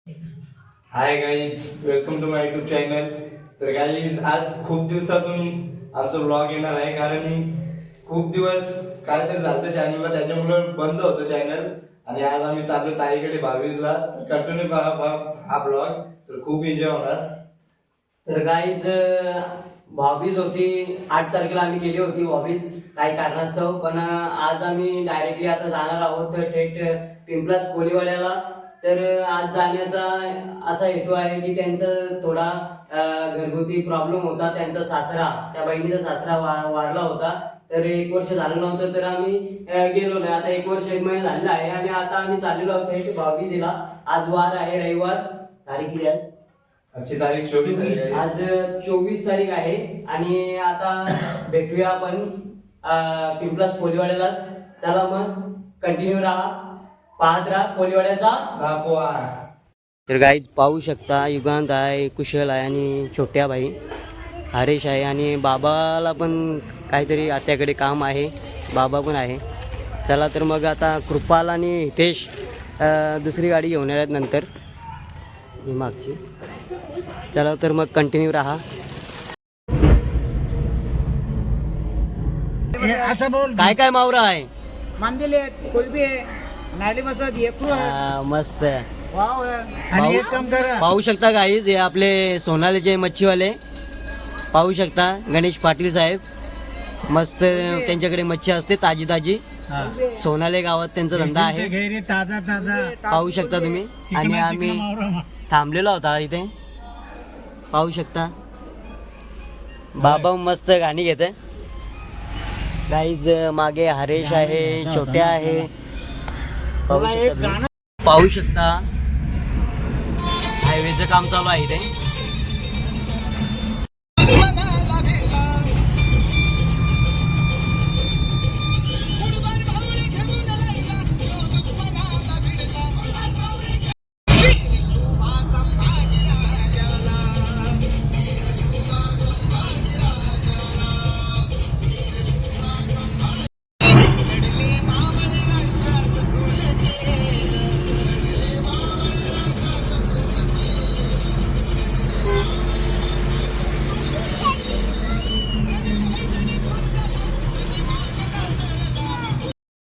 High guys, welcome to my YouTube channel. तर guys आज खूप दिवसातून आमचा ब्लॉग येणार आहे, कारण खूप दिवस काय तर झालं चॅनलला, त्याच्यामुळे बंद होतं चॅनल. आणि आज आम्ही चाललो ताईकडे 22ला. कंटिन्यू हा ब्लॉग, तर खूप एन्जॉय होणार. तर गाईज हॉबीज होती 8 तारखेला आम्ही केली होती हॉबीज काही कारणास्तव, पण आज आम्ही डायरेक्टली आता जाणार आहोत थेट पिंपलास कोलीवाड्याला. तर आज जाण्याचा असा हेतू आहे की त्यांचा थोडा घरगुती प्रॉब्लेम होता. त्यांचा सासरा, त्या बहिणीचा सासरा वारला होता. तर 1 वर्ष झालं नव्हतं, तर आम्ही गेलो नाही. आता 1 वर्ष 1 महिना झालेला आहे आणि आता आम्ही चाललेलो आहोत थेट भाऊबीजेला. आज वार आहे रविवार. तारीख किती आहे? आजची तारीख 24 आहे. आज 24 तारीख आहे आणि आता भेटूया आपण पिंपलास कोलीवाड्यालाच. चला मग कंटिन्यू राहा, पाहत राहा कोलीवाड्याचा दाखवा. तर गाईज पाहू शकता, युगांत आहे, कुशल आहे आणि छोट्या भाई हरेश आहे आणि बाबाला पण काहीतरी आत्याकडे काम आहे. बाबा पण आहे. चला तर मग आता कृपाल आणि हितेश दुसरी गाडी घेऊन येणार नंतर, ही मागची. चला तर मग कंटिन्यू राहा. असं बोल. काय काय मावरा आहे? मांदिले आहेत, कोलबी आहे, नाडी मसाद, येकरू आहे. मस्त. वाव आहे. आणि एक काम करा, पाहू शकता गाईज, हे आपले सोनालीचे मच्छीवाले. पाहू शकता गणेश पाटील साहेब, मस्त त्यांच्याकडे मच्छी असते ताजी ताजी. सोनाले गावात त्यांचा धंदा आहे. घरी ताजा ताजा पाहू शकता तुम्ही. आणि आम्ही थांबलेलो होता इथे, पाहू शकता. बाबा मस्त गाणी घेते. गाईज मागे हरेश आहे, छोट्या आहे. पाहू शकता हायवेचं काम चालू आहे इथे.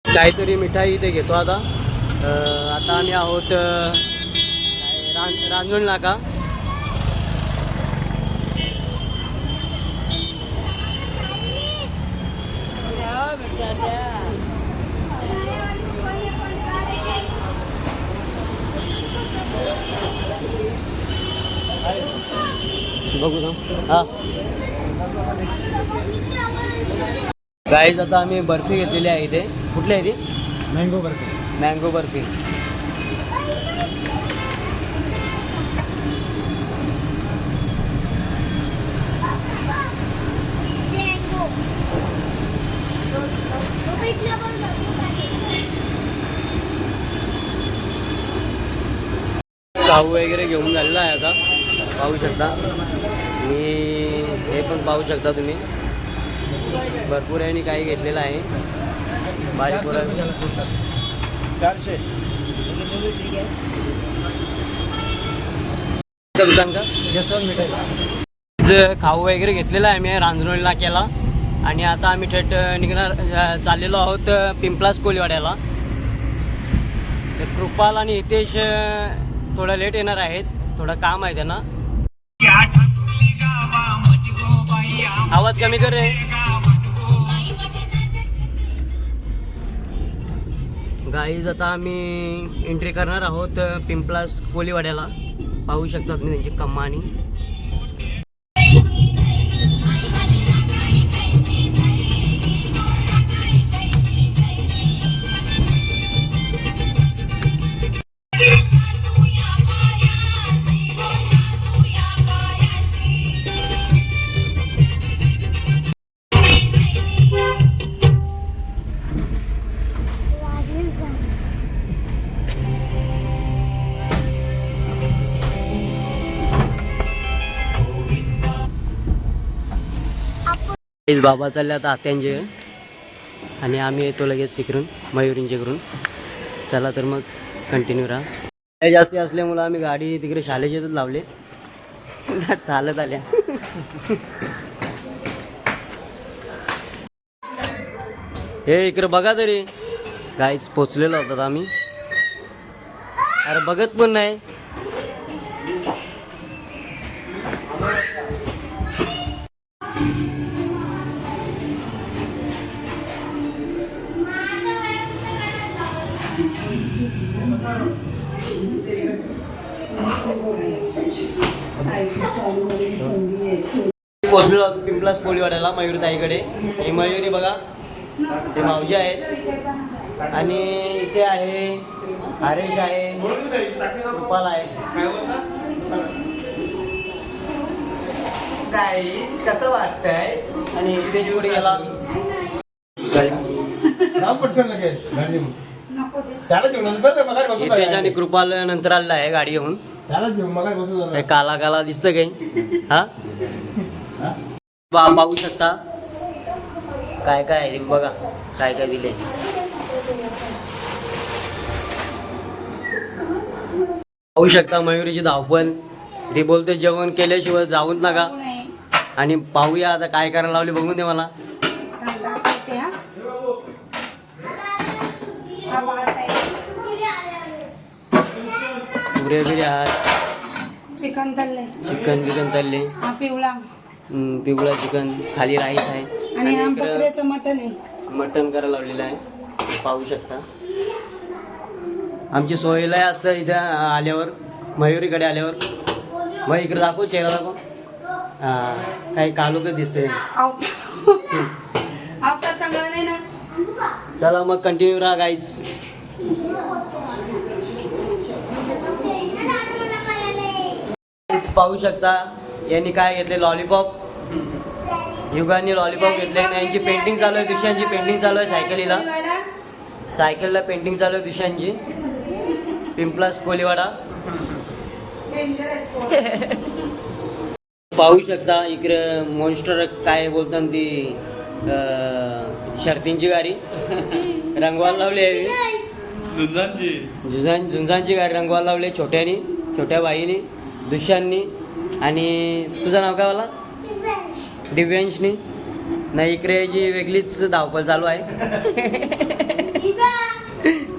काहीतरी मिठाई इथे घेतो आता. आता आम्ही आहोत रांजण नाका. बघू ना. हा गाईज, आता आम्ही बर्फी घेतलेली आहे इथे. कुठली आहे ती? मँगो बर्फी. मँगो बर्फी. काहू वगैरे घेऊन झालेला आहे आता, पाहू शकता. मी हे पण पाहू शकता तुम्ही, भरपूर आहे आणि काही घेतलेलं आहे. बारीक 400 दुकान का खाऊ वगैरे घेतलेला आहे मी रांजणोळीला केला. आणि आता आम्ही थेट निघणार चाललेलो आहोत पिंपलास कोलीवाड्याला. तर कृपाल आणि हितेश थोडा लेट येणार आहेत, थोडं काम आहे त्यांना. आवाज कमी कर रे. गाईज, आता आम्ही एंट्री करणार आहोत पिंपलास कोलीवाड्याला. पाहू शकता तुम्ही त्यांची कमानी. बाबा चालले आता आत्यांचे आणि आम्ही येतो लगेच तिकडून मयुरींचे करून. चला तर मग कंटिन्यू राहा. जास्ती असल्यामुळं आम्ही गाडी तिकडे शाळेच्या इथंच लावले. चालत आल्या. हे इकडे बघा तरी गाईच पोचलेलो होतात आम्ही. अरे बघत पण नाही. पोचलेलो होतो पिंपलास कोळीवाड्याला मयूर ताईकडे. ही मयुरी बघा, ते मावजी आहेत आणि इथे आहे हरेश आहे, कृपाल आहे. कसं वाटतंय? आणि इथे पुढे गेला हितेश आणि कृपाल नंतर आलेला आहे गाडी घेऊन. हे काला काला दिसतं काही. हा पाहू शकता काय काय आहे बघा, काय काय दिले. पाहू शकता मयुरीची धावपळ. ती बोलते जेवण केल्याशिवाय जाऊच नका. आणि पाहूया आता काय करायला लावले बघून दे मला. पुऱ्या बिऱ्या आहेत, चिकन तळले, चिकन बिकन तळले, हा पिवळा पिवळा चिकन, खाली राईस आहे आणि इकडं बकऱ्याचं मटण आहे. मटण करायला लावलेलं आहे. पाहू शकता आमची सोयीला असतं इथं आल्यावर, मयुरीकडे आल्यावर. मग इकडे दाखव, चेहरा दाखव. हां काही कालोकच दिसते. आवता चांगला नाही ना. चला मग कंटिन्यू राहा गाईच. पाहू शकता यांनी काय घेतले, लॉलीपॉप. युगांनी लॉलीपॉप घेतले. यांची पेंटिंग चालू आहे, दुसऱ्यांची पेंटिंग चालू आहे. सायकलला पेंटिंग चालू आहे दुसऱ्यांची. पिंपलास कोलीवाडा. पाहू शकता इकडे मॉन्स्टर काय बोलतात ती शर्तींची गाडी रंगवायला लावली आहे. झुंजांची गाडी रंगवायला लावली छोट्यानी, छोट्या बाईनी, दुष्यांनी. आणि तुझं नाव काय मला? दिव्यांशनी. नाही इकडे जी वेगळीच धावपळ चालू आहे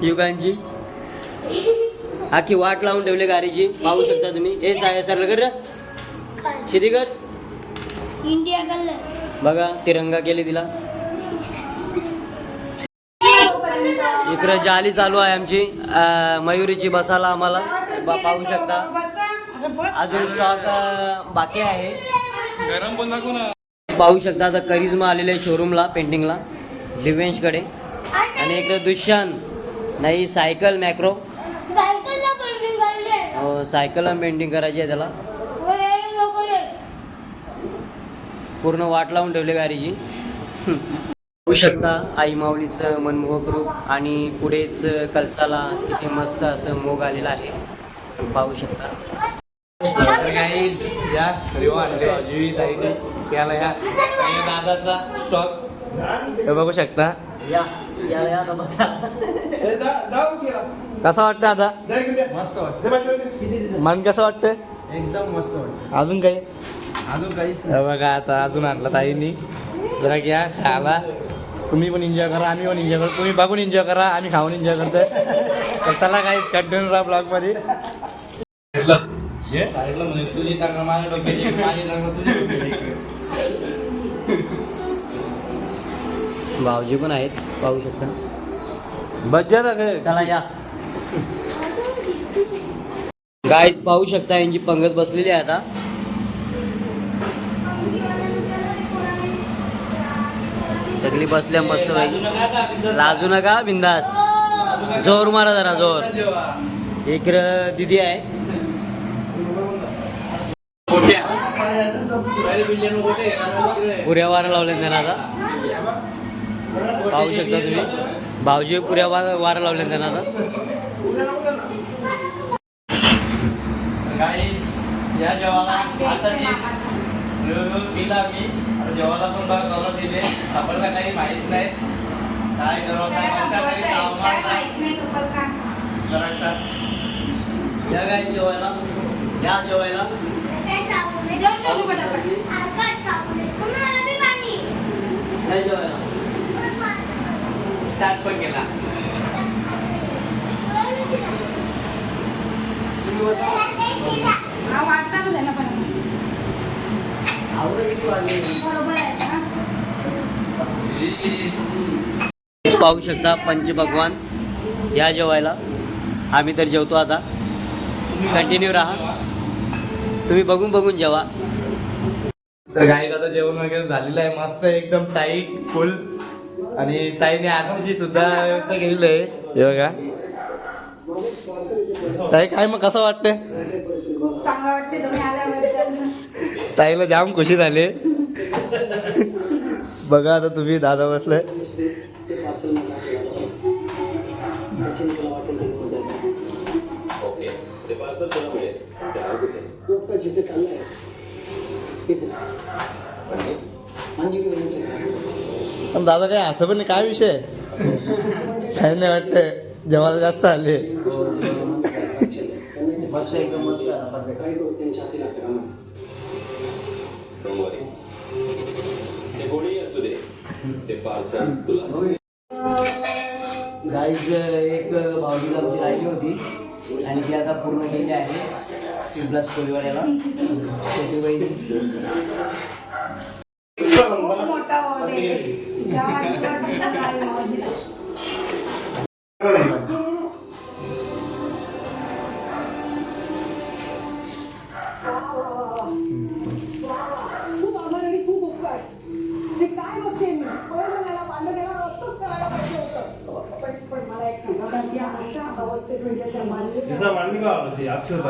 युगांची. आखी वाट लावून ठेवली गाडीची. पाहू शकता तुम्ही. हे सर कर शेती कर इंडिया बघा, तिरंगा केली तिला. इकडे जाली चालू आहे आमची मयुरीची बसाला आम्हाला. पाहू शकता अजून स्टॉक बाकी आहे. पाहू शकता आता करिश्मा आलेले आहे शोरूमला पेंटिंगला दिव्यांशकडे. आणि इकडे दुष्यंत नाही सायकल मॅक्रो. हो सायकलला पेंटिंग करायची आहे त्याला. पूर्ण वाट लावून ठेवली गाडीची. पाहू शकता आई माऊलीचं मनमोहक रूप. आणि पुढेच कलसाला इथे मस्त असं मोग आलेला आहे. पाहू शकता. या सर्व आणले त्याला या दादाचा स्टॉक हे बघू शकता. या या या बसा. कसा वाटतं आता? मस्त वाटतं, मन कसं वाटतं? एकदम मस्त वाटतं. अजून काही? अजून काहीच हे बघा आता अजून आणला ताईंनी. जरा घ्या खायला. तुम्ही पण एन्जॉय करा, आम्ही पण एन्जॉय करतो. तुम्ही बघून एन्जॉय करा, आम्ही खाऊन एन्जॉय करतोय. तर चला काही कंटिन्यू राहा ब्लॉगमध्ये. तुझी तर माझ्या डोक्याची, माझी तर तुझ्या डोक्याची. भाऊजी पण आहेत पाहू शकता. बज्जा चला या गाईज. पाहू शकता यांची पंगत बसलेली आहे आता. सगळी बसल्या मस्त पैकी. लाजू नका, बिंदास. जोर मारा जरा जोर. इकडं दिदी आहे. पुऱ्या वारा लावल्या त्यांना आता. पाहू शकता तुम्ही. भाऊजी पुऱ्या वारा लावल्या त्यांना आता. गाईज या जेवायला आता जी पिला मी आता जेवायला पण बघा करून दिले. आपल्याला काही माहीत नाही काय करत जरासा या काय जेवायला या जेवायला या जेवायला स्टार्ट पण केला तुम्ही बसा आवडे किती वाजले पाहू शकता पंचभगवान या जेवायला आम्ही तर जेवतो आता कंटिन्यू राहा तुम्ही बघून बघून जेवा तर गाईज आता जेवण वगैरे झालेलं आहे मस्त एकदम टाईट फुल आणि ताईने आरतीची सुद्धा व्यवस्था केलेली आहे हे बघा ताई काय मग कसं वाटतंय चांगलं वाटते तुम्ही आल्यावर ताईला जाम खुशी झाली बघा आता तुम्ही दादा बसलाय पण दादा काय असं पण काय विषय काय नाही वाटतंय जेवायला जास्त आले मस्त एकदम मस्त गाईज एक भावजी आमची राहिली होती आणि ती आता पूर्ण केली आहे प्लस कोलीवाड्याला खूप मोठा हॉल आहे त्या आशीर्वादाचा काय हॉल. खूप आभार आणि खूप उपकार ते काय बघते मी मला बांधलं त्याला रस्तच करायला पाहिजे होतं पण मला एक सांगा कारण की अशा अवस्थेत म्हणजे त्या मानवी अक्षर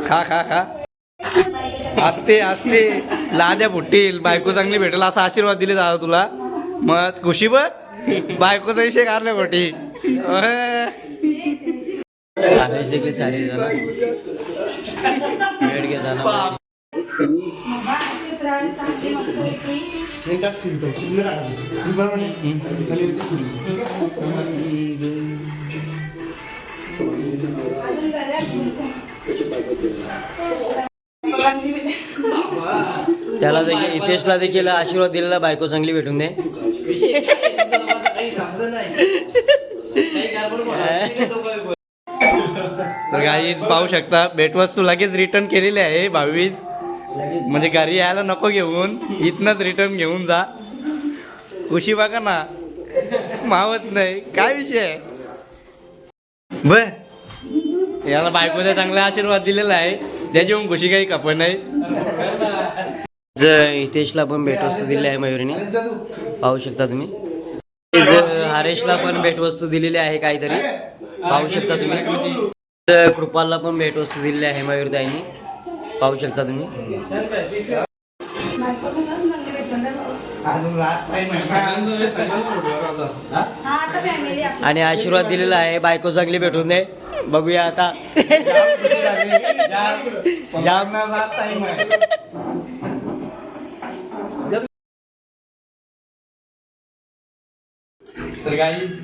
खा खा खा असते असते लाद्या फुटतील बायको चांगली भेटेल असा आशीर्वाद दिले जातो तुला मग खुशी बघ बायकोचा विषय काढला मोठी देखील सारी वेळ घेताना मग अशीच राहणी चांगली मस्तपैकी अजून त्याला देखील हितेशला देखील आशीर्वाद दिलेला बायको चांगली भेटून दे तर गाईज पाहू शकता भेटवस्तू लगेच रिटर्न केलेली आहे 22 म्हणजे घरी यायला नको घेऊन इथनच रिटर्न घेऊन जा खुशी बघा ना मावत नाही काय विषय आहे बर याला बायकोचा चांगला आशीर्वाद दिलेला आहे त्याची पण खुशी काही कपड नाही हितेशला पण भेटवस्तू दिली आहे मयुरीने पाहू शकता तुम्ही हरेशला पण भेटवस्तू दिलेली आहे काहीतरी पाहू शकता तुम्ही कृपालला पण भेटवस्तू दिलेली आहे मयूरताईंनी पाहू शकता तुम्ही आणि आशीर्वाद दिलेला आहे बायको चांगली भेटून दे बघूया आता तर गाईज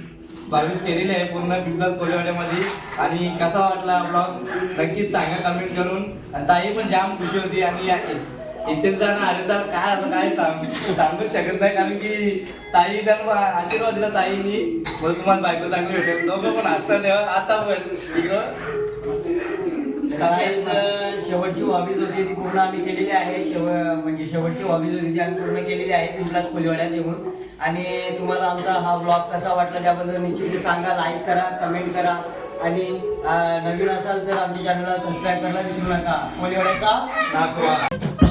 22 केलेले आहे पूर्ण बिप्लस कोलेवाड्यामध्ये आणि कसा वाटला ब्लॉग नक्कीच सांगा कमेंट करून आणि ताई पण जाम खुशी होती आणि इथे जाणं आले तर काय आता काय सांगूच शकत नाही कारण की ताई त्यांना आशीर्वाद दिला ताईनी बोल तुम्हाला बायको चांगली भेटेल दोघं पण असतात आता पण शेवटची हॉबीज होती ती पूर्ण आम्ही केलेली आहे म्हणजे शेवटची हॉबीज होती ती आम्ही पूर्ण केलेली आहे पिंपलास कोलीवाड्यात येऊन आणि तुम्हाला आमचा हा ब्लॉग कसा वाटला त्याबद्दल निश्चित सांगा लाईक करा कमेंट करा आणि नवीन असाल तर आमच्या चॅनलला सबस्क्राईब करायला विसरू नका कोलीवाड्याचा दाखवा